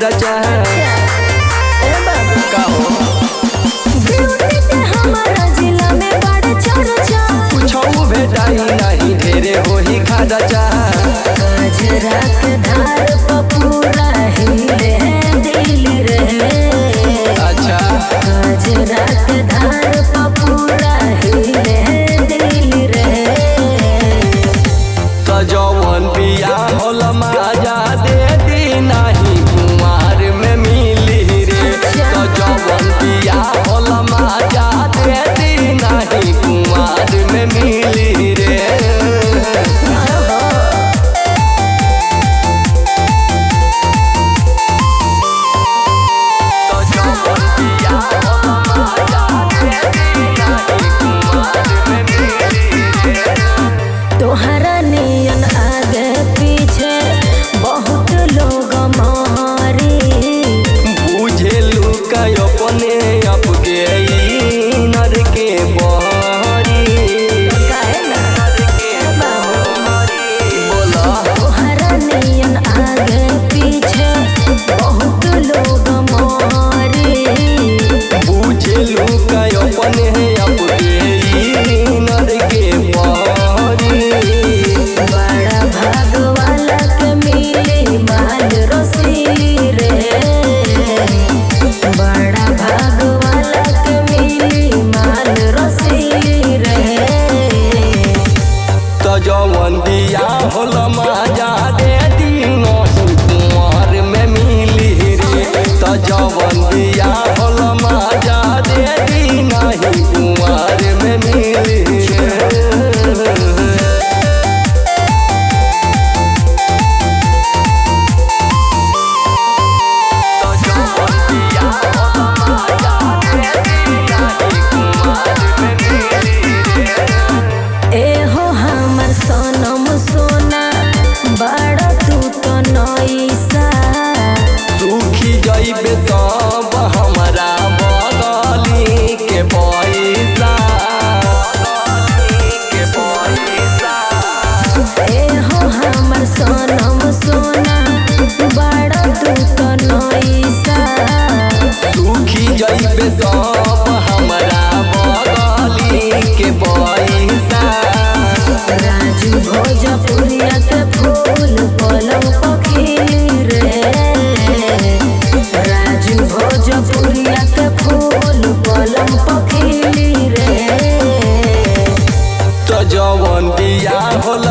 खर्चा कुछ भेटाई नहीं ढेरे हो ही खर्चा अच्छा तो जौन पिया होल माजा दे दी नहीं कुमार में मिली रे तो जौन पिया होल माजा दे दी नहीं कुमार में मिली रे तोहरा नियन आगे पीछे बहुत लोग मारी बुझेलू कई अपने अब गई नर के बारी बोला तोहरा नियन आगे पीछे बहुत लोग मारी बुझेलू कई अपने अब गई नर के बारी बड़ा भाग वाला के मिली माल रसीली रे बड़ा भाग वाला के मिली माल रसीली रे तो जौन दिया होल माजा दे दी नहीं कुंवर में मिली रे तो जौन दिया होल माजा दे दी नहीं कुंवर में मिली रे एहो हमर सोनम सोना बड़ा तू तो नईसा सुखी जइबे तब हमरा बदली के पैसा एहो हमर सोनम सोना बड़ा तू तो नईसा सुखी जइबे तब हमरा बदली के पैसा राजू भोजपुरिया के फूल पलव पखिली रे राजू भोजपुरिया के फूल पलव पखिली रे तो जौन दिया होल